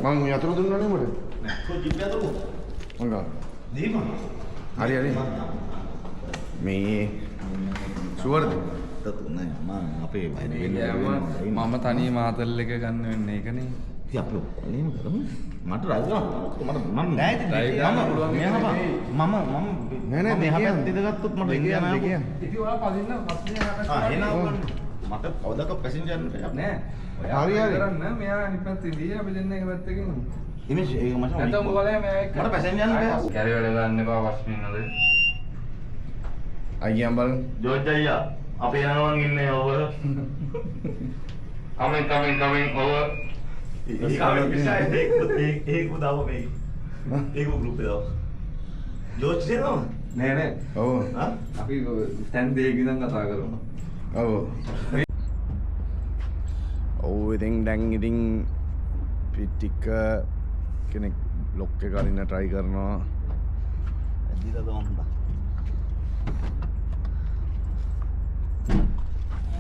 මං යතුරු දුන්නානේ උඹට. නෑ. කො ජිප් යතුරු? මං ගා. දීපන්. හරි හරි. මේ ෂුවර්ද? නෑ මම අපේ මම තනිය මාතල් එක ගන්න වෙන්නේ ඒකනේ. ඉතින් අපි එහෙම කරමු. මට ඩ්‍රයිව් කරන්න මම නෑ ඉතින් ඩ්‍රයිව් කරන්න පුළුවන්. මම නෑ නෑ මෙහා පැත්තට ඉඳගත්තොත් මට ඉන්දියානු ආව. දෙකියන්. ඉතින් ඔයා පදින්න පස්සේ යහකට. එනවා මට කවදාක පැසෙන්ජර් නෑ. හරි හරි. කරන්න මෙයා අනිත් පැත්තේ ඉඳී අපි දෙන්න එක පැත්තකින්. ඉමේජ් ඒක මචං නැත්නම් මොකලේ මෙයා එක්ක. මට පැසෙන්ජර් යන්න බෑ. කැරි වැඩ ගන්න එපා වස්මිනද. අයියන් බලන්න. ජෝර්ජ් අයියා අපි යනවා ඉන්නේ over. coming over. ඒක උදාව මේ. ඒක ගෲප් එක දාව. ජෝර්ජ් දෙනවා. නෑ. ඔව්. හා? අපි තැන් දෙකකින් ඉඳන් කතා කරමු. ඔව්. ඔව් ඉතින් දැන් ඉතින් පිටික කෙනෙක් ලොක් එක අරින්න try කරනවා. ඇදිලා දාන්න.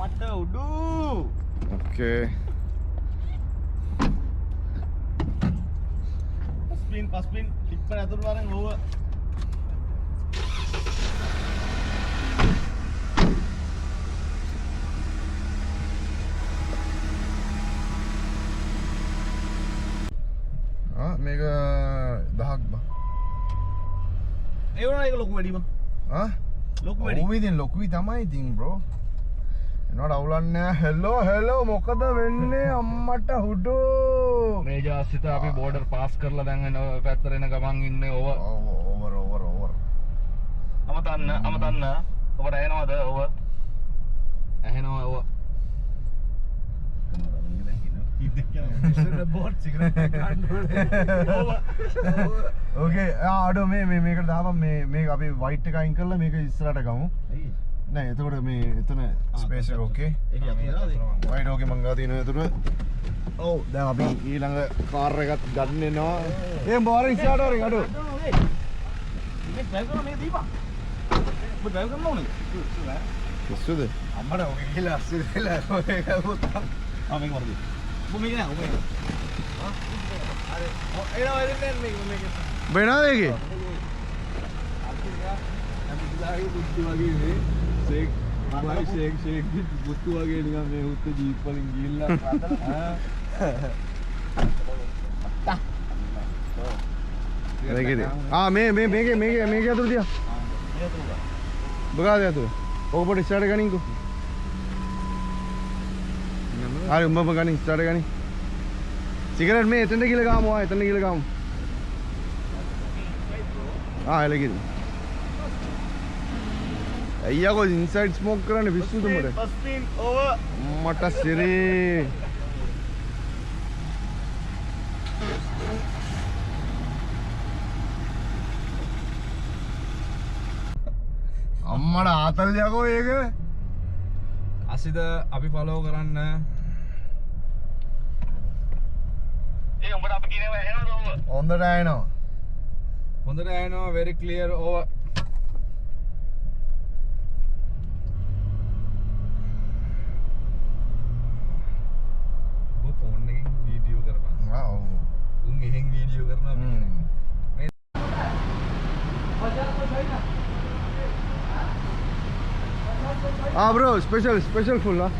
මට උඩු. Okay. පස්පින් ටිප්පර ඇතුළු වරෙන් ඕව. මේක 10ක් බා. ඒ වුණා ඒක ලොකු වැඩි බං. ලොකු වැඩි. ඔව් ඉතින් ලොකුයි තමයි ඉතින් බ්‍රෝ. එනවට අවුලන්නේ හෙලෝ මොකද වෙන්නේ අම්මට හුඩෝ. මේ ජාසිත අපි බෝඩර් පාස් කරලා දැන් එන පැත්තට එන ගමන් ඉන්නේ ඕව. ඕවර්. අමතන්න. ඔබට ඇහෙනවද ඔව? ඇහෙනවා ඕව. ඕකේ ආඩෝ මේකට දාපන් මේක අපි වයිට් එක අයින් කරලා මේක ඉස්සරහට ගමු. නෑ එතකොට මේ එතන ස්පේස් එක ඕකේ. වයිට් ඕකේ මං ගා තියෙනවා එතන. ඔව් දැන් අපි ඊළඟ කාර් එකත් ගන්න එනවා. ඒ බෝර ඉස්සරහට වරින් අඩෝ. මේ ඩ්‍රයිව් කරන මේ දීපන්. ඔබ ඩ්‍රයිව් කරන්න ඕනේ. කිස්සුද? අම්මට ඔගේ ගිහලා අස්සිරලා ඔය කවුරුත්. මේක වරදී. ඔබ මේක නෑ ඔබ මේක. හරි. එනවා එන්නේ මේක. බේනාද ඒකේ? අපි ඉලාගේ බුද්ධ වගේ නේ. ෂේක් බුද්ධ වගේ නිකන් මේ උත්ත ජීප් වලින් ගිහිල්ලා මේක අතුරු තියා. බගාද අතුරු. ඕක පොඩි ස්ටාර්ට් ගනින්කෝ. හරි උඹම ගනින් ස්ටාර්ට් ගනින්. සිගරට් මේ එතනට ගිහලා ගාමු. එතනට ගිහලා ගාමු. එල ගිහින්. අයියාකෝ ඉන්සයිඩ් ස්මෝක් කරන්න පිස්සුද උඹට? පස්පින් ඕව. මට සිරේ. අම්මට ආතල් යකෝ ඒක. අසිද අපි ෆලෝ කරන්න. උඹට අපි කියනවා ඇහෙනවද ඕව? හොඳට ඇහෙනවා. හොඳට ඇහෙනවා very clear over. ෆෝන් එකෙන් වීඩියෝ කරපන්. ඔව්. උන් එහෙන් වීඩියෝ කරනවා මේ. bro special full lah.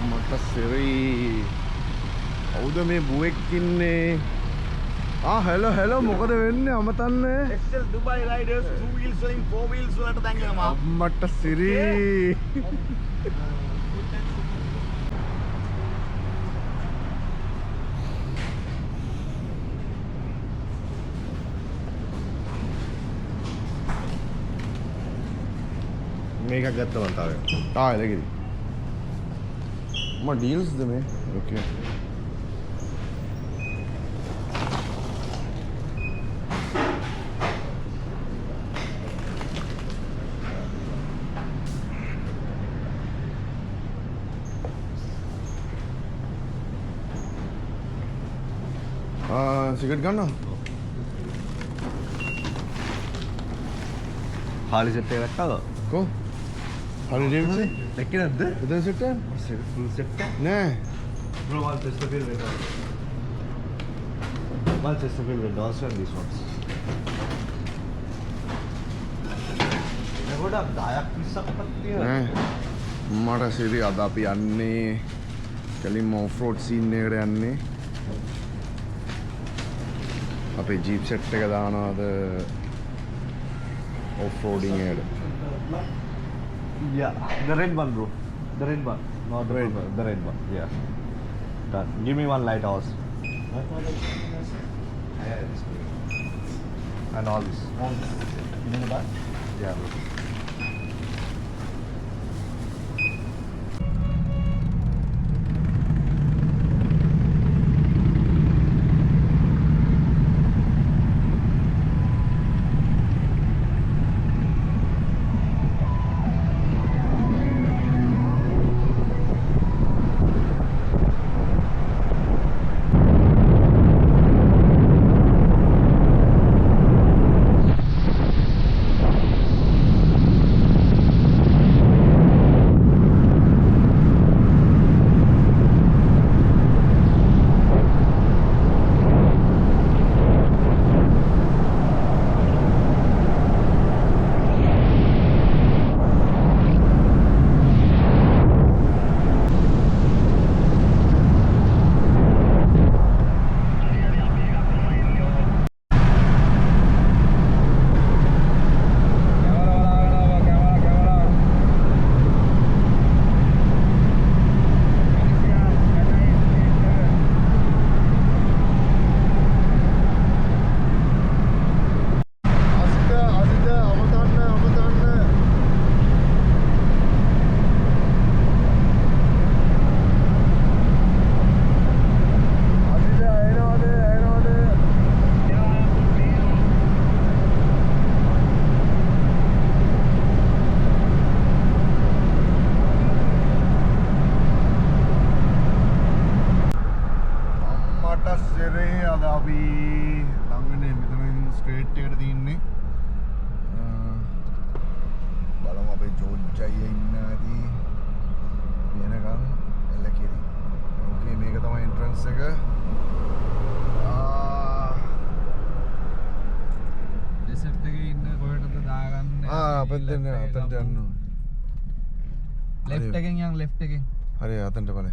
මට සිරී. කවුද මේ බුවෙක් ඉන්නේ? hello මොකද වෙන්නේ අමතන්නේ? Excel Dubai Riders 2 wheels වලින් 4 wheels වලට දැන් යනවා. මට සිරී. මේක ගත්තා මම තාම. එලගිරි. මම ඩීල්ස් ද මේ. ඕකේ. සිගරට් ගන්නවා. හාලි සෙට් එක ගත්තාද? කො? හරි ඩේවිඩ් දැක්කේ නැද්ද? එතන සෙට් එක ෆුල් සෙට් එක. නෑ Bro, I'll test the wheel later. I'll test the wheel later. Also on these ones. ගොඩක් 10ක් 20ක් පත්තිය. නෑ මට සිරි අද අපි යන්නේ කලින්ම ඔෆ් රෝඩ් සීන් එකට යන්නේ අපේ ජීප් සෙට් එක දානවාද ඔෆ් රෝඩින් එකට Yeah, the red one, bro. The red one. Not the red one. The red one. Yeah. Done. Give me one lighthouse. And all this. In the back? Yeah, bro. left again yang left again. හරි අතන්ට බලය.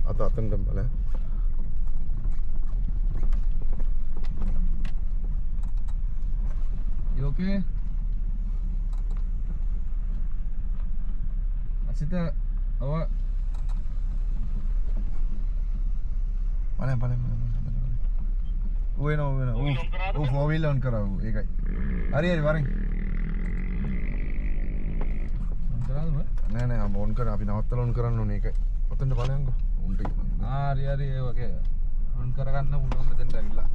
අතන්ට බලය. You okay? Asita awa බලය. වෙනවා ඔව් for wheel on කරාවු ඒකයි හරි වරෙන් on කරාද මම නෑ මම ඔන් කරා අපි නවත්තලා ඔන් කරන්න ඕනේ ඒකයි ඔතෙන්ට බලයන්කෝ උන්ට හරි ඒ වගේ on කරගන්න පුළුවන් මෙතෙන්ට ඇවිල්ලා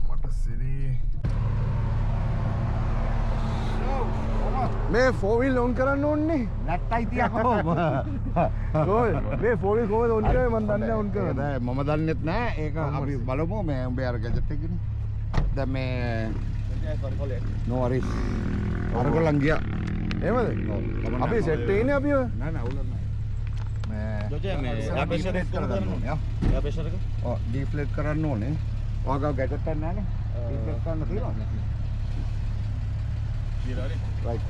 මට සිරි මේ ෆෝර් වීල් ඔන් කරන්න ඕනේ නැත්තයි තියකෝ. ඔය මේ ෆෝර් වීල් කොහමද ඔන් කරන්නේ මම දන්නේ නැහැ ඔන් කරන්න නෑ මම දන්නෙත් නෑ ඒක අපි බලමු මේ උඹේ අර ගැජට් එකනේ. දැන් මේ no worries. අරගොල්ලන් ගියා එහෙමද අපි සෙට් එකනේ අපි ඔය නෑ අවුල නෑ. මේ ජොජේ මේ එයා ප්‍රෙෂර් එක කරන්න ඕනේ. එයා ප්‍රෙෂර් එක ඔව් ඩිෆ්ලේට් කරන්න ඕනේ. ඔයාගා ගැජට් එකක් නෑනේ. ඩිෆ්ලේට් කරන්න තියෙනවද? right.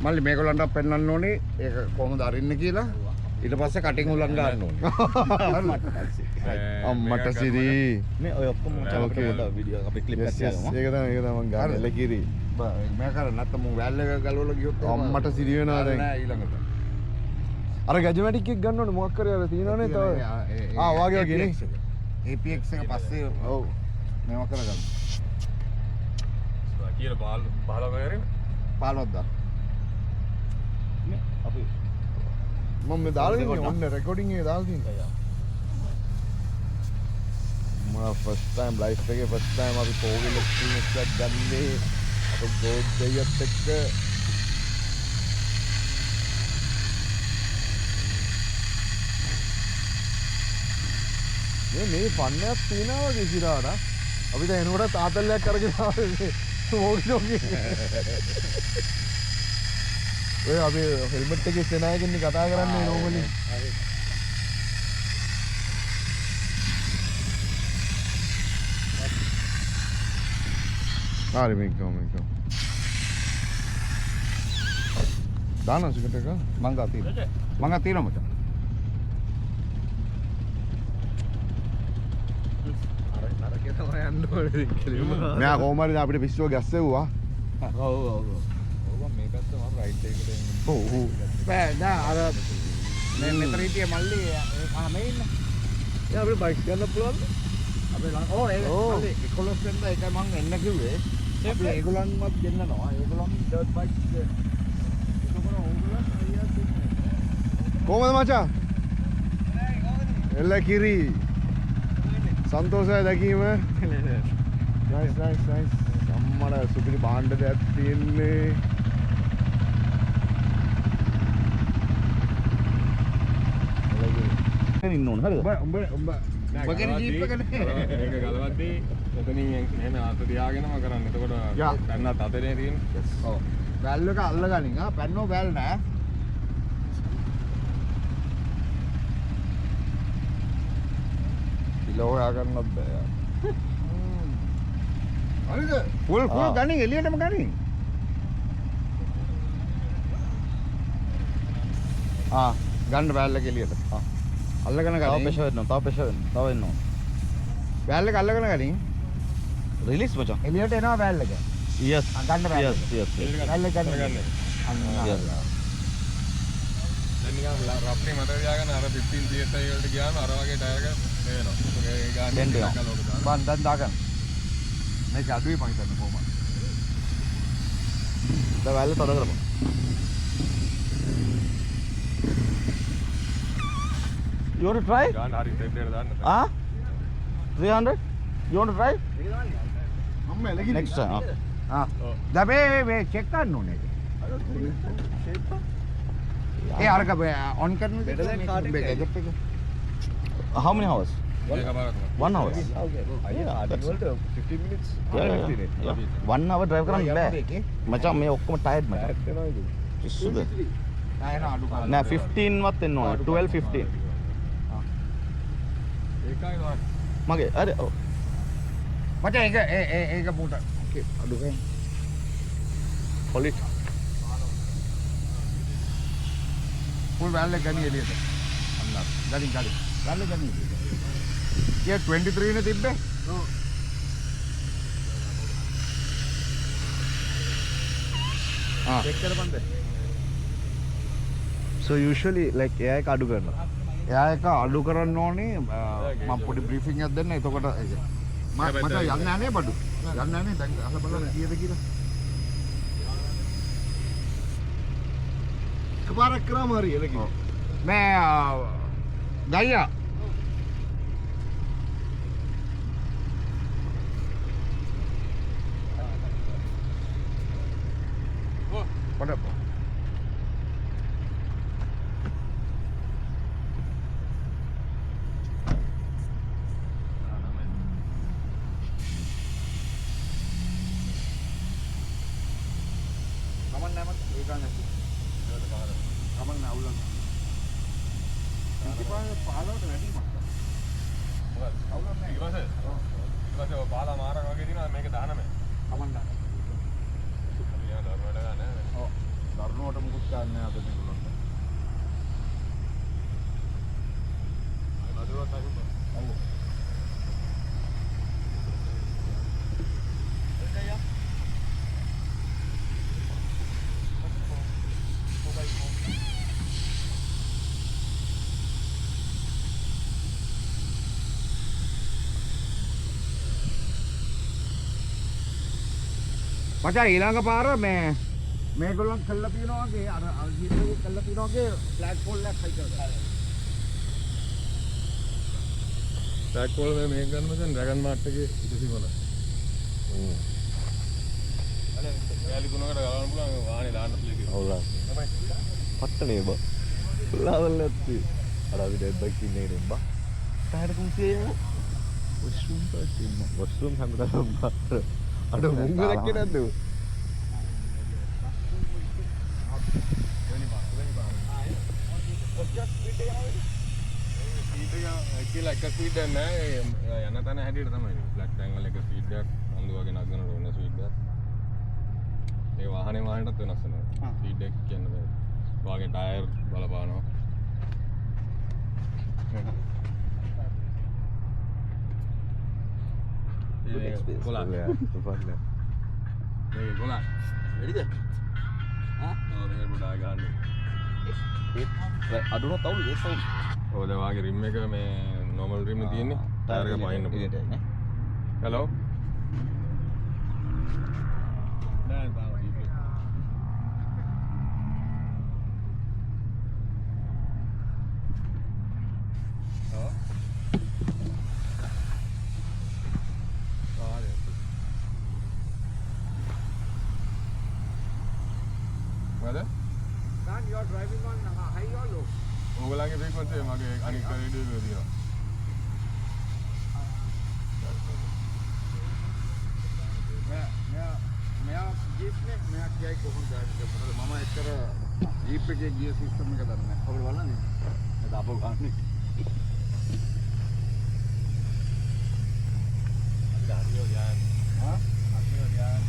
මල්ලි මේගොල්ලන්ට පෙන්වන්න ඕනේ ඒක කොහොමද අරින්න කියලා. ඊට පස්සේ කටින් උලන් ගන්න ඕනේ. අම්මට සිරි මේ ඔය ඔක්කොම Okay. වීඩියෝ අපි ක්ලිප් එකක් ඒක තමයි මම ගන්න එලකිරි මේ කරන්නේ නැත්නම් මම වැල් එක ගලවලා ගියොත් අම්මට සිරි වෙනවා දැන් නෑ ඊළඟට. අර ගැජමැටික් එක ගන්න ඕනේ මොකක් කරේ අර තියෙනවනේ තව වාගේ වගේ නේ APX එක පස්සේ ඔව් මේවා කරගන්න. කියලා 15 කරේ 15ක් දා. අපි මම මේ දාලා ඉන්නේ ඔන්න රෙකෝඩින් එකේ දාලා තියෙනවා මම ෆස්ට් ටයිම් ලයිෆ් එකේ ෆස්ට් ටයිම් අපි ෆෝර් වීල් එක්ස්පීරියන්ස් එකක් ගන්නේ අපේ ගෝඩ් දෙයියත් එක්ක මේ පන්නයක් තියෙනවා කිසිරාට. අපි දැන් එනකොට තාතල්ලයක් අරගෙන ආවේ ඕකේ. ඔය අපි හෙල්මට් එකේ සෙනායකින් කතා කරන්නේ නෝමලි. හරි මේක. දාන්න සිකට එක මං ගා තියෙනවා. මං ගා තියෙනවා මචං. මෙයා කොහොම හරි අපිට පිස්සුව ගැස්සෙව්වා. ඔව් මේකත් තමයි රයිට් එකට එන්නේ. ඔව්. බෑ නෑ අර මේ මෙතන හිටිය මල්ලි මේ ඉන්න. ඒ අපිට බයික් ගන්න පුළුවන්ද? අපි ඕ ඒ 11 වෙනිදා ඒක මං එන්න කිව්වේ. අපි ඒගොල්ලන්වත් දෙන්නනවා. ඒගොල්ලන් ඩර්ට් බයික් ඒකවල ඕගොල්ලන් අයියා දෙන්නේ. කොහමද මචං? එල්ල කිරි. සන්තෝෂයි දැකීම. නයිස්. අම්මලා සුපිරි භාණ්ඩ දෙයක් තියෙන්නේ. ඉන්න ඕන හරිද? උඹ වගේ ජීප් එකනේ. ඒක ගලවද්දී එතනින් එහෙම අත තියාගෙනම කරන්න. එතකොට පැන්නත් අතේ තියෙන්නේ. ඔව්. වැල් එක අල්ලගනින් පැන්නෝ වැල් නෑ. පිලෝ හොයා ගන්නත් බෑ. හරිද? ෆුල් ගනින් එළියටම ගනින්. ගන්න වැල් එක එළියට. අල්ලගෙන තව ගනින්. ප්‍රෙෂර් වෙනවා. තව එන්න ඕන. වැල් එක අල්ලගෙන ගනින්. රිලීස් මචං. එළියට එනවා වැල් එක. yes ගන්න වැල් එක. yes වැල් එක ගන්න. Yes. දැන් නිකන් රෆ්ලි මට තියාගන්න අර 15 TSI වලට ගියාම අර වගේ ටයර් එක වෙනවා. ඒ ගානේ දෙන්න වෙනවා. කලෝක දාන්න. බන් දැන් දාගන්න. මේක අඩුයි මං හිතන්නේ කොහොමද? දැන් වැල්ල තද කරපන්. You want to try? ගාන්න හරි ටෙඩ් එකට දාන්න. 300? You want to try? අම්ම එලගිරි. Next time. දැන් මේ චෙක් කරන්න ඕනේ. ඒ අරක ඔන් කරන දෙයක් How many hours? මේක බලන්න. 1 hour. වලට 15 minutes. Yeah. 1 hour drive කරන්න බෑ. මචං මේ ඔක්කොම tired මචං. පිස්සුද? නෑ 15 වත් එන්න ඕන. 12 15. ඒකයි නෝ. මගේ අර මචං ඒක පුට අඩු ගන්න. පොලිස් ෆුල් වැල් එක ගනි එළියට. අන්න ගනි වැල් එක ගනි. කිය 23 නේ තිබ්බේ? ඔව්. චෙක් කරපන් දැන්. So usually like එයා එක අඩු කරනවා. එයා එක අඩු කරන්න ඕනේ මම පොඩි බ්‍රීෆින් එකක් දෙන්න. එතකොට මට යන්නේ නැහැ බඩු. යන්නේ නැහැ දැන් අහලා බලන්න කීයද කියලා. එකපාරක් කරාම හරි එලකිරි. මේ ගයියා පොඩ කමන්න නැමත් ඒ ගන්න නැති. කමන්න අවුලක්. ඉතින් පාලවට වැඩි මක්ක. අවුලක් නැහැ. ඊපස්සේ ඔය පාලා මාරක් වගේ දිනවා මේක 19. කමන්න. යා දරුවට ගන්න. ඔව්. දරුණුවට මුකුත් ගන්න නැහැ අද මේගොල්ලන්ට. දරුවට අරුබ. ඔව්. මචං ඊළඟ පාර මේගොල්ලන් කළා තියනවා වගේ අර ජීප්පේ කළා තියනවා වගේ ෆ්ලැග් පෝල් එකක් හයි කරලා. ට්‍රැක් වල මේක ගන්න මචං ඩ්‍රැගන් මාර්ට් එකේ ඉතිසිකොල. ගෑලි තුනකට ගලවන්න පුළුවන් වාහනේ දාන්න පුළුවන් කියලා. අවුලා. පට්ටනේ බා. ලාවල් නැති. අර අපි දෙද්දක් ඉන්නේ නේ බා. ටයර් 300 වොෂ්රූම් හැමදාම අර මුංගලක් නේද කියලා එක ස්පීඩ් එකක් නැහැ යන තැන හැටියට තමයි ෆ්ලැට් ටැන්ගල් එක ස්පීඩ් එකක් අඳු වගේ නගනකොට වෙන ස්පීඩ් එකක් ඒ වාහනේ වාහනටත් වෙනස් වෙනවා ස්පීඩ් එක කියන්නේ වාගේ ටයර් බලපානවා කොලා මේක කොලා වැඩිද ඔව් මේක ගොඩාක් ගන්න අඩුනොත් අවුල් ඒ සවුල් ඔය වාගේ රිම් එක මේ normal රිම් තියෙන්නේ ටයර් එක පහින්න පුළුවන් hello නෑ බා Dan, you are driving on high or low? ඕගොල්ලන්ගේ frequency මගේ අනික් රේඩියෝ එකේ තියෙනවා. මෙයා ජීප් නේ මෙයා කියයි කොහොමද ඩ්‍රයිවිං කරන්නේ මම එක්තර ජීප් එකේ ගියර් සිස්ටම් එක දන්නේ නැහැ. ඔබ බලන්නේ. ඒක අපෝ ගන්න. හරියෝ යාන්. හා? හරියෝ යාන්.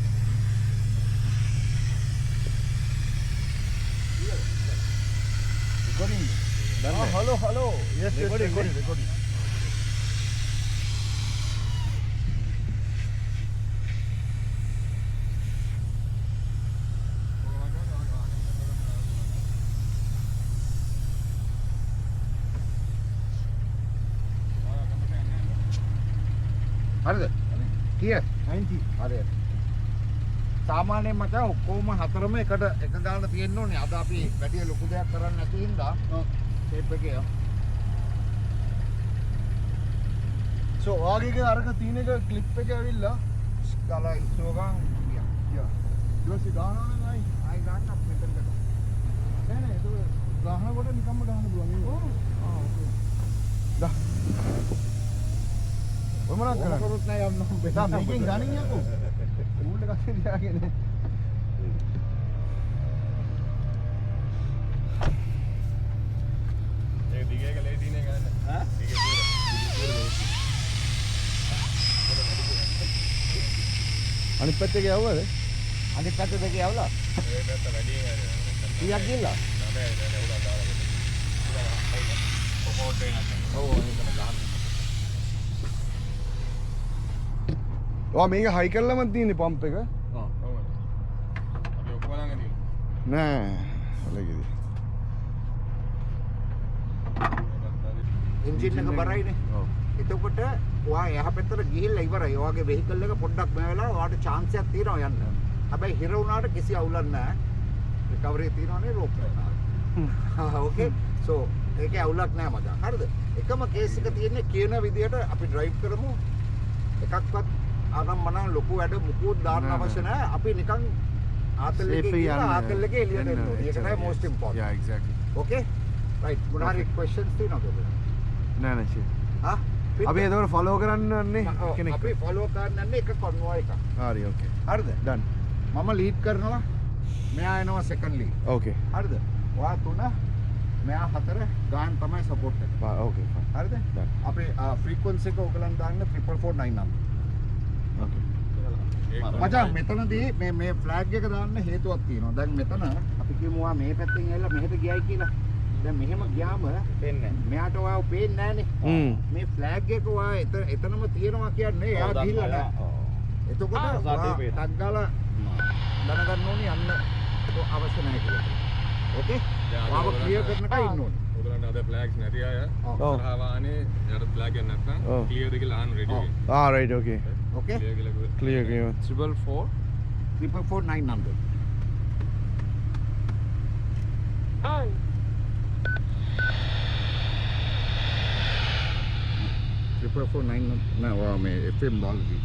Recording. Hello. Yes, recording. හරිද? කීයද? 90. හරි. සාමාන්‍යයෙන් මචං ඔක්කොම හතරම එකට එක ගාන තියෙන්න ඕනේ. අද අපි වැඩි ලොකු දෙයක් කරන්න නැති හින්දා ෂේප් එකේ So ආගේගේ අරක තියෙන එක ක්ලිප් එක ඇවිල්ලා ගාලා ඉස්සෝ ගාන ගියා. ඊට පස්සේ ගහනවනම් ආයි ගන්න අපිට මෙතනට. නෑ ඒක ගහනකොට නිකම්ම ගහන්න පුළුවන් නේ. ඔව්. ඕකේ. දා. ඔය මොනවද කරන්නේ? කරුත් නෑ යන්න ඕනේ. දා මේකෙන් ගණන් යකෝ. ඌල්ල කස්සේ තියාගෙන. ඒ දිගේ එක ලේ දිනේ ගන්න. ඈ? දිගේ දුර. අනිත් පැත්තේ යවුවද? අනිත් පැත්ත දෙකේ යවලා. ඒ පැත්ත වැඩි නෑ. කීයක් ගිහලා? නෑ උඩ දාලා. කොහොමද එන්නේ? ඔව් ඒක ගන්න. ඔයා මේක හයි කරලාම තියෙන්නේ පම්ප් එක? ඔව්. අපි ඔක්කොම ළඟ තියෙනවා. නෑ. ඔලගෙදි. එන්ජින් එක බරයිනේ. ඔව්. එතකොට ඔයා එහා පැත්තට ගිහිල්ලා ඉවරයි. ඔයාගේ වෙහිකල් එක පොඩ්ඩක් මේ වෙලාව ඔයාට chance එකක් තියෙනවා යන්න. හැබැයි හිර වුණාට කිසි අවුලක් නැහැ. recovery තියෙනවනේ රෝප් එක. ඕකේ. so ඒකේ අවුලක් නැහැ මචං. හරිද? එකම කේස් එක තියෙන්නේ කියන විදියට අපි drive කරමු. එකක්වත් අනම් මනම් ලොකු වැඩ මුකුත් දාන්න අවශ්‍ය නැහැ. අපි නිකන් ආතල් එකේ ගිහලා ආතල් එකේ එළියට එන්න ඕනේ. ඒක තමයි most important. Yeah, exactly. okay? right. මොනාරි questions තියෙනවද? නෑ නෑ ෂේ. හා? අපි එතකොට ෆලෝ කරන්නන්නේ කෙනෙක්. අපි ෆලෝ කරන්නන්නේ එක කොන්වෝයි එකක්. හරි ඕකේ. හරිද? done. මම ලීඩ් කරනවා. මෙයා එනවා සෙකන්ඩ් ලීඩ්. ඕකේ. හරිද? ඔයා 3 මෙයා 4 ගාන තමයි සපෝට් එක. ඕකේ fine. හරිද? done. අපේ ෆ්‍රීකවන්සි එක ඔයගලන් දාන්න 44499 නම්. ඕකේ. මචං මෙතනදී මේ ෆ්ලෑග් එක දාන්න හේතුවක් තියෙනවා. දැන් මෙතන අපි කියමු ඔයා මේ පැත්තෙන් ඇවිල්ලා මෙහෙට ගියයි කියලා. දැන් මෙහෙම ගියාම පේන්නේ නැහැ. මෙයාට ඔයාව පේන්නේ නැහනේ. මේ ෆ්ලෑග් එක ඔයා එතනම තියෙනවා කියන්නේ එයා ගිහිල්ලා නැහැ. එතකොට ටක් ගාලා දැනගන්න ඕනේ යන්න අවශ්‍ය නැහැ කියලා. ඕකේ? ඔයාව ක්ලියර් කරනකම් ඉන්න ඕනේ. ඔයගලන්ට අද ෆ්ලෑග්ස් නැති අය ඉස්සරහා වාහනේ යට ෆ්ලෑග් එක නැත්නම් ක්ලියර්ද කියලා අහන්න රෙඩි වෙන්න. right okay. ඕකේ? ක්ලියර් කියලා clear game. 444 44900. Hi. Triple 449 නෑ ඔයා මේ FM දාලා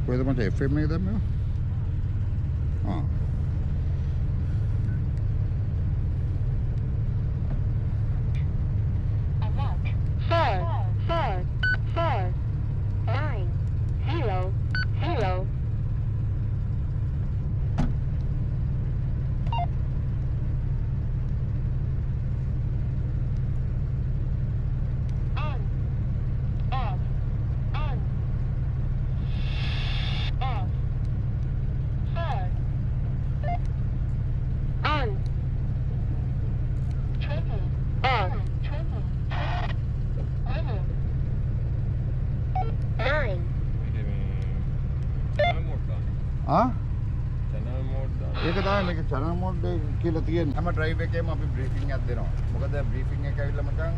කොහෙද මට FM එක දැම්මේ? ආ channel mode ඒක තමයි මේක channel mode කියලා තියෙන්නේ. හැම drive එකේම අපි briefing එකක් දෙනවා. මොකද briefing එක ඇවිල්ලා මචං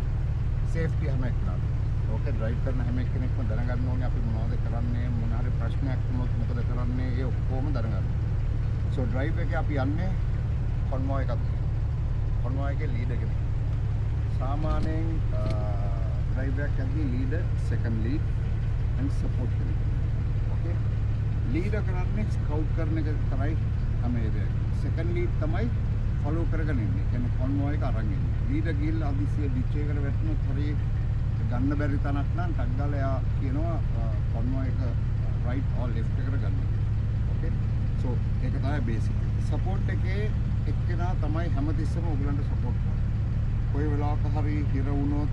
safety හැම එකනට. ඕකේ drive කරන හැම කෙනෙක්ම දැනගන්න ඕනේ අපි මොනවද කරන්නේ මොන හරි ප්‍රශ්නයක් වුණොත් මොකද කරන්නේ ඒ ඔක්කොම දැනගන්න. So drive එකේ අපි යන්නේ convoy එකක්. convoy එකේ leader කෙනෙක්. සාමාන්‍යයෙන් drive එකක් යද්දී leader, second lead and support කෙනෙක්. Okay? leader කරන්නේ scout කරන එක තමයි හැමදේම. second lead තමයි follow කරගෙන ඉන්නේ. කියන්නේ convoy එක අරන් ඉන්නේ. leader ගිහිල්ලා අදිසිය ditch එකකට වැටුනොත් හරිය ගන්න බැරි තැනක් නම් ටක් ගාලා එයා කියනවා convoy එක right or left එකට ගන්න. okay so ඒක තමයි basic. support එකේ එක්කෙනා තමයි හැමතිස්සෙම ඔයගලන්ට support කරන්නේ. කොයි වෙලාවක හරි හිර වුණොත්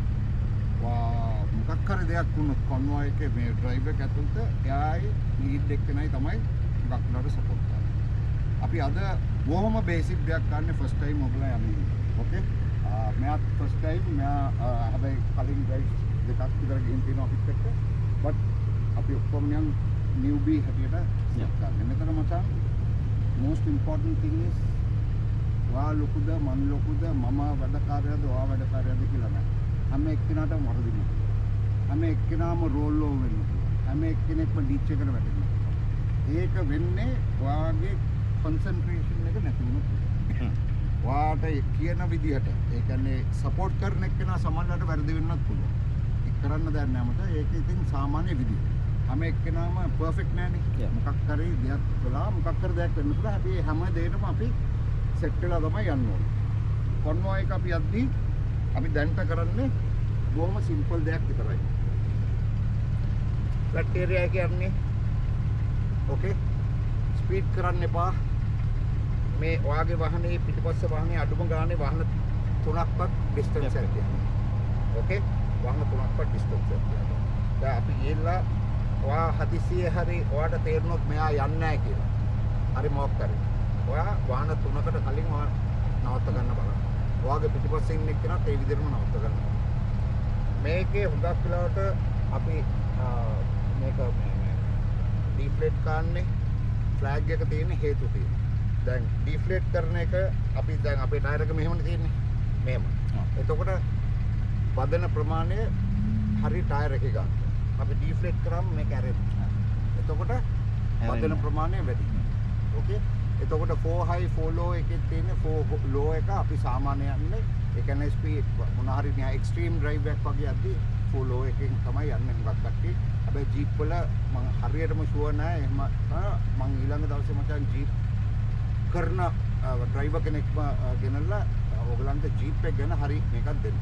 මොකක් හරි දෙයක් වුණොත් convoy එකේ මේ drive එක ඇතුළත එයායි lead එක්කෙනයි තමයි මොකක් වෙලාවට support කරන්නේ. අපි අද බොහොම basic දෙයක් ගන්න first time ඔයගලා යන්නේ. okay මෙයා first time මෙයා හැබැයි කලින් drive දෙකක් විතර ගිහින් තියෙනවා අපිත් එක්ක. but අපි ඔක්කොම නිකන් newbie හැටියට ගන්න. මෙතන මචං most important thing is වා ලොකුද මන් ලොකුද මම වැඩකාරයද ඔයා වැඩකාරයද කියලා නෑ. හැම එක්කෙනාටම වරදිනවා. හැම එක්කෙනාම රෝල් ඕවර් වෙනවා. හැම එක්කෙනෙක්ම ඩිච් එකට වැටෙනවා. ඒක වෙන්නේ ඔයාගේ concentration එක නැති වුණොත්. ඔයාට කියන විදිහට ඒ කියන්නේ සපෝට් කරන එක්කෙනා සමහරවිට වැරදි වෙන්නත් පුළුවන්. ඒක කරන්න දෙයක් නෑ මට. ඒක ඉතින් සාමාන්‍ය විදිහ. හැම එක්කෙනාම පර්ෆෙක්ට් නෑනේ. මොකක් කරේ දෙයක් කළා මොකක් කර දෙයක් වෙන්න පුළුවන්. හැබැයි හැම දෙයකම අපි සෙට් වෙලා තමයි යන්න ඕනේ. convoy එක අපි යද්දී අපි දැන්ට කරන්නේ බොහොම සිම්පල් දෙයක් විතරයි. flat area එක යන්නේ. okay ස්පීඩ් කරන්න එපා. මේ ඔයාගේ වාහනේ පිටිපස්ස වාහනේ අඩුම ගානේ වාහන 3ක්වත් ඩිස්ටන්ස් එකක් තියෙනවා. okay වාහන 3ක්වත් ඩිස්ටන්ස් එකක් තියෙනවා. දැන් අපි ගිහලා ඔයා හදිසියෙ හරි ඔයාට තේරුනොත් මෙයා යන්නේ නැහැ කියලා. හරි මොකක් කරේ. ඔයා වාහන 3කට කලින් නවත්ත ගන්න බලන්න. ඔයාගේ පිටිපස්සේ ඉන්න එක්කනත් ඒ විදිහටම නවත්ත ගන්න. මේකේ හුඟක් වෙලාවට අපි මේක ඩිෆ්ලේට් කරන්නේ ෆ්ලෑග් එක තියෙන හේතු තියෙනවා. දැන් ඩිෆ්ලේට් කරන එක අපි දැන් අපේ ටයර් එක මෙහෙමනේ තියෙන්නේ. මෙහෙම. එතකොට වදන ප්‍රමාණය හරි ටයර් එකේ ගන්න. අපි ඩිෆ්ලේට් කරාම මේක ඇරෙනවා. එතකොට වදන ප්‍රමාණය වැඩි. ඕකේ. එතකොට 4 high 4 low එකේ තියෙන 4 low එක අපි සාමාන්‍ය යන්නේ ඒ කියන්නේ ස්පීඩ් මොන හරි නිකන් එක්ස්ට්‍රීම් ඩ්‍රයිව් එකක් වගේ යද්දී 4 low එකෙන් තමයි යන්නේ හුඟක් කට්ටිය. හැබැයි ජීප් වල මම හරියටම ෂුවර් නෑ. එහෙම මම ඊළඟ දවසේ මචං ජීප් කරන ඩ්‍රයිවර් කෙනෙක්ම ගෙනල්ලා ඔයගලන්ට ජීප් එක ගැන හරි මේකක් දෙන්න.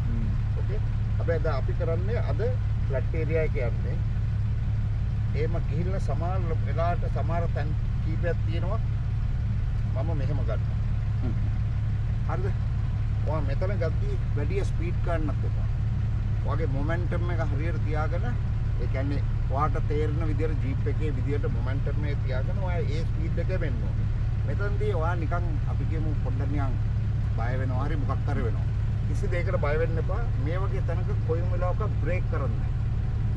ඕකේ. හැබැයි දැන් අපි කරන්නේ අද ෆ්ලැට් ඒරියා එක යන්නේ. එහෙම ගිහිල්ලා සමහර වෙලාවට සමහර තැන් කීපයක් තියෙනවා. මම මෙහෙම ගන්නවා. හරිද? ඔයා මෙතන ගද්දී වැඩි ස්පීඩ් ගන්නත් එපා. ඔයාගේ මොමන්ටම් එක හරියට තියාගෙන ඒ කියන්නේ ඔයාට තේරෙන විදිහට ජීප් එකේ විදිහට මොමන්ටම් එක තියාගෙන ඔයා ඒ ස්පීඩ් එක වෙන්න ඕනේ. මෙතනදී ඔයා නිකන් අපි කියමු පොඩ්ඩක් නිකන් බය වෙනවා හරි මොකක් හරි වෙනවා. කිසි දෙයකට බය වෙන්න එපා. මේ වගේ තැනක කොයිම වෙලාවක බ්‍රේක් කරන්නේ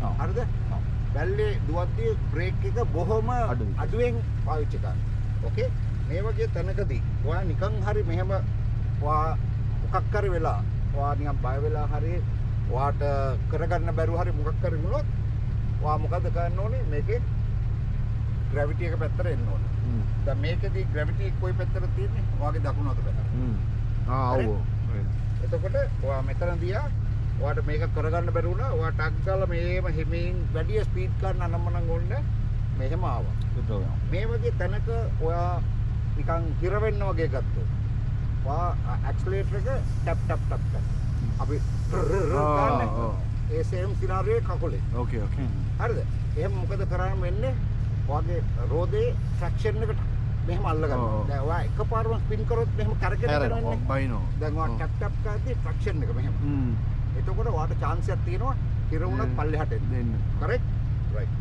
නැහැ. හරිද? වැල්ලේ දුවද්දී බ්‍රේක් එක බොහොම අඩුවෙන් පාවිච්චි කරන්න. ඕකේ? මේ වගේ තැනකදී ඔයා නිකන් හරි මෙහෙම ඔයා මොකක් හරි වෙලා ඔයා නිකන් බය වෙලා හරි ඔයාට කරගන්න බැරුව හරි මොකක් හරි වුණොත් ඔයා මොකද කරන්න ඕනේ මේකේ ග්‍රැවිටි එක පැත්තට එන්න ඕනේ. දැන් මේකේදී ග්‍රැවිටි කොයි පැත්තටද තියෙන්නේ? ඔයාගේ දකුණු අත පැත්තට. ඔව්. එතකොට ඔයා මෙතන දිහා ඔයාට මේක කරගන්න බැරි වුණා. ඔයා ටක් ගාලා මේම හිමින් වැඩි ස්පීඩ් ගන්න අනම්මනම් ඕනේ මෙහෙම ආවා. මේ වගේ තැනක ඔයා නිකන් හිර වෙන්න වගේ ගත්තොත් ඔයා ඇක්සලරේටර් එක ටැප් ටැප් ටැප් ටැප් අපි ඒ සේම් සිනාරියෝ කකුලේ. ඕකේ ඕකේ. හරිද? එහෙනම් මොකද කරන්න වෙන්නේ? ඔයාගේ රෝදේ ට්‍රැක්ෂන් එකට මෙහෙම අල්ල ගන්නවා. දැන් ඔයා එකපාරම ස්පින් කරොත් මෙහෙම කරගෙන යනවා. බයිනෝ. දැන් ඔයා ටැප් ටැප් කරද්දී ට්‍රැක්ෂන් එක මෙහෙම. එතකොට ඔයාට chance එකක් තියෙනවා හිර වුණත් පල්ලෙහාට එන්න. correct? right.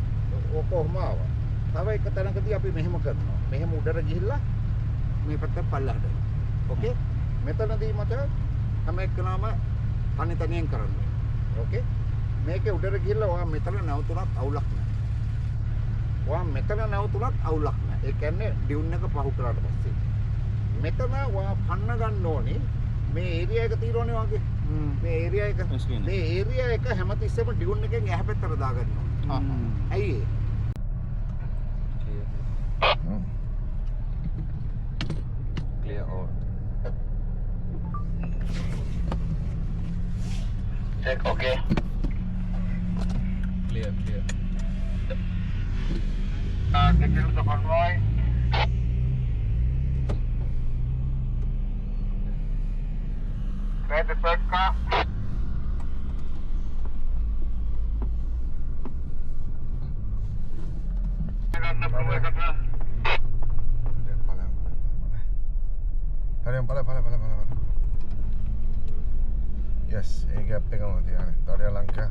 ඕක කොහොම ආවා. තව එක තැනකදී අපි මෙහෙම කරනවා. මෙහෙම උඩට ගිහිල්ලා මේ පැත්තට පල්ලෙහාට එනවා. ඕකේ? මෙතනදී මට හැම එක්කනම තනි තනියෙන් කරන්නේ. ඕකේ? මේකේ උඩට ගිහිල්ලා ඔයා මෙතන නැවතුණත් අවුලක් නැහැ. ඔයා මෙතන නැවතුණත් අවුලක් නැහැ. ඒ කියන්නේ ඩියුන් එක පහු කරාට පස්සේ මෙතන ඔයා පන්න ගන්න ඕනේ මේ ඒරියා එක තියෙනවනේ වගේ මේ ඒරියා එක මේ ඒරියා එක හැමතිස්සෙම ඩියුන් එකෙන් එහා පැත්තට දාගන්න ඕනේ. ඇයි ඒ? Clear all. Check, okay. Clear. Get into the convoy. Grab the third car. Pala. Yes, A gap එකම තියානේ. තවටියක් ලංකා.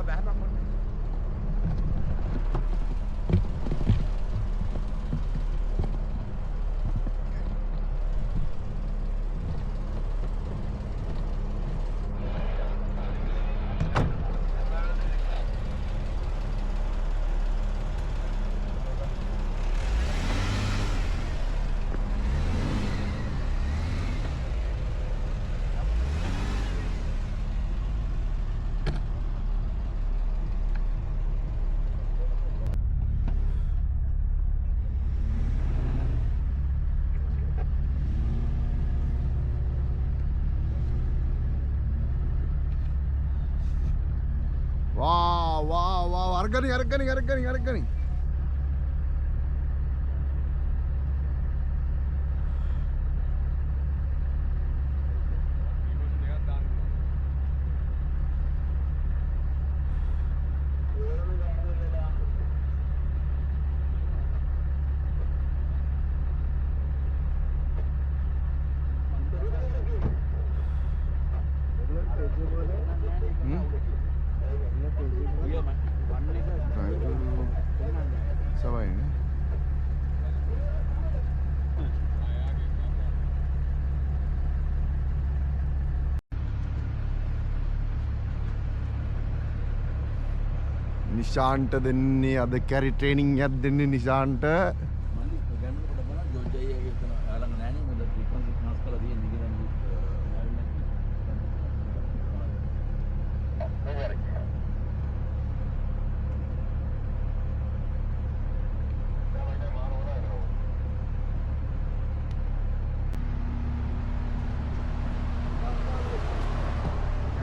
බහපන් ඔන්න. Wow, අරගනි. Sama ini. නිශාන්ට දෙන්නේ අද කැරි ට්‍රේනින් එකක් දෙන්නේ නිශාන්ට.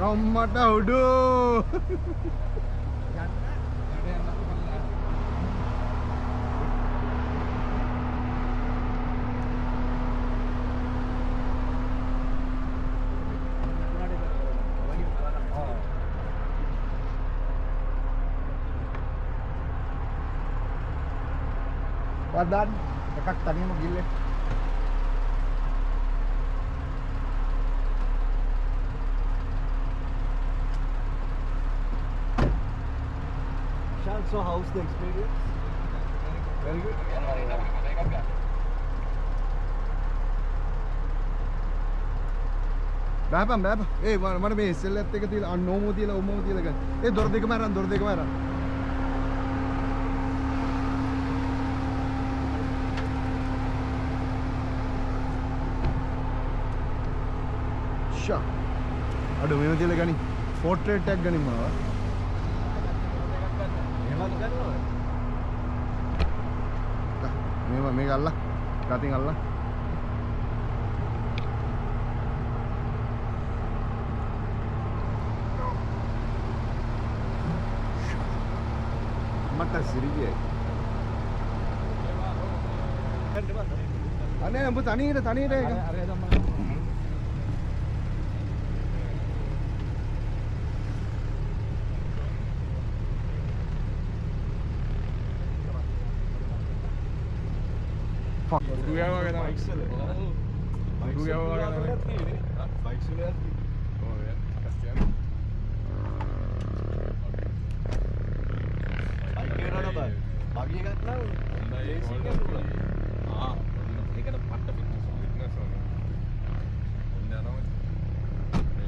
Ramata udu. Padan, dekat tadi mau gile. So how's the experience? Very good. බෑපම්. ඒ මට මේ SL එක තියලා අන්නෝමෝ තියලා ඔමෝ තියලා ගන්න. ඒ දොර දෙකම අරන්. ෂා. අඩෝ මේව තියලා ගනි. පෝට්‍රේට් එකක් ගනින් මාව. මේක අල්ලා කටින් අල්ලා මට සිරිගේ අනේ උඹ තනියට ඒක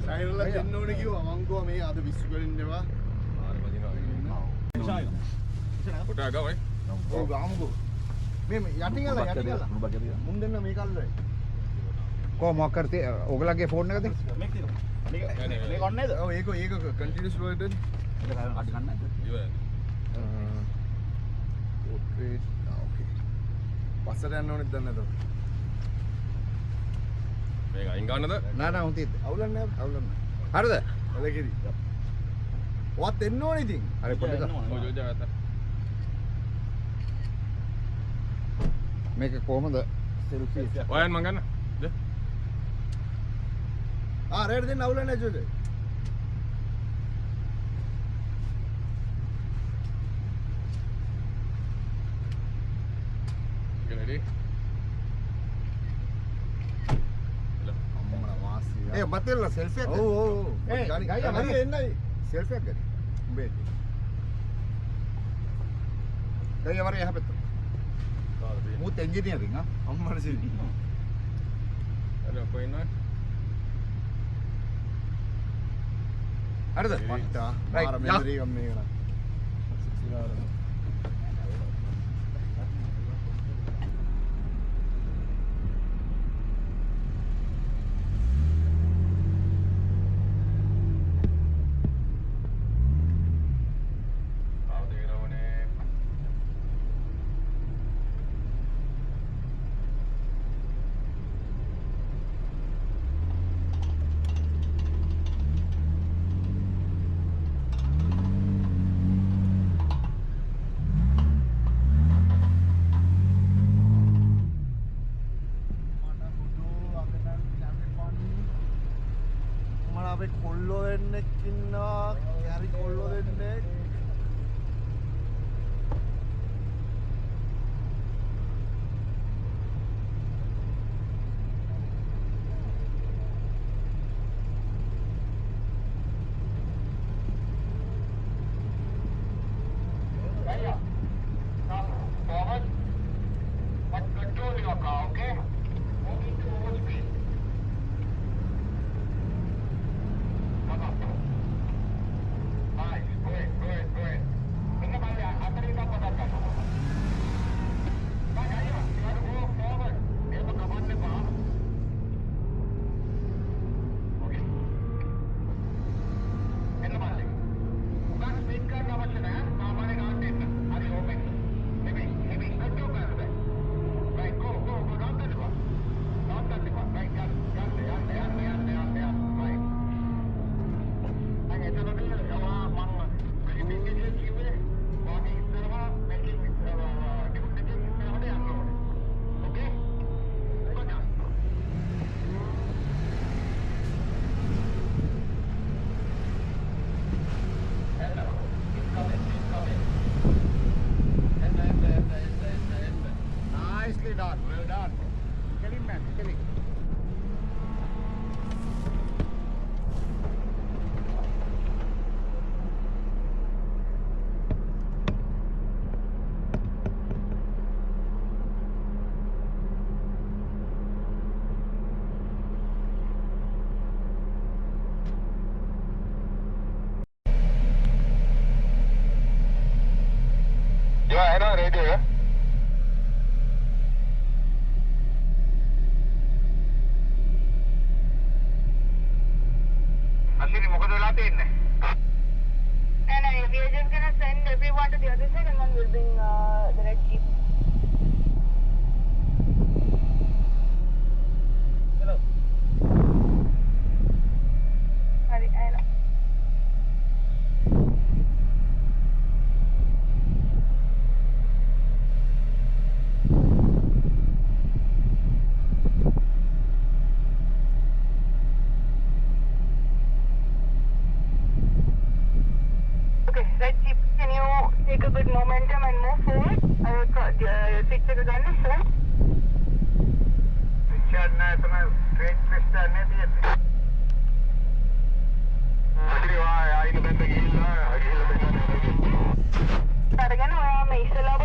සයිරලා දෙන්න ඕනේ කිව්වා මං ගෝ මේ අද විශ්ු කරින්න එපා Udah agak, woi. ඔව් ගාමුකෝ මේ යටින් අල්ලා මුන් දෙන්න මේක අල්ලයි කො මොකක් කරතේ ඔයගලගේ ෆෝන් එකද මේක ඔන්න නේද ඔව් ඒක කන්ටිනියස් ෆ්ලෝ එකද ඒක අඩ ගන්න නැද්ද ඉවරයි. ඕකේ පස්සට යන්න ඕනෙත් දන්නේ නැතෝ මේක අයින් ගන්නද? නෑ උන්තිත් අවුලන්නේ නැහැ හරිද එලකිරි ඔවත් එන්න ඕනේ ඉතින් හරි පොඩ්ඩක් ඔය ජොජා ගත්තා. මේක කොහමද සෙල්ෆි ඔයන් මං ගන්න. ද. රේඩ් දෙන්න අවුලන්නේ නැහැ ජොජේ ready? ඒ බතෙල්ලා සෙල්ෆි එකක් ඔව් ඒ ගයි එන්නයි සෙල්ෆි එකක් ගනි උඹේ. කයි වරේ යහ පැත්ත. මුත් එන්ජිනියරින් ආ. අම්මට සිරි. අර කොයින්නවා හරිද? පට්ටා. Right, මාර yeah. මෙමරි එකක් මේක නම්. සිරාර. අපේ කොල්ලෝ දෙන්නෙක් ඉන්නවා. කැරි කොල්ලෝ දෙන්නෙක්. Nicely done. Well done. Kill him, man. Kill him. Yeah, I know radio. Ashwini, මොකද වෙලා තියෙන්නේ? And we are just gonna send everyone to the other side and then we'll bring the red jeep. Hello. Sorry, I know. Okay, red jeep, can you take a good momentum and move forward? I will picture the gun, sir. Richard නෑ තමයි straight pistol නේ තියෙන්නේ. ආයින බෙන්ද ගිහිල්ලා අරගෙන ඔයා මේ ඉස්සලාව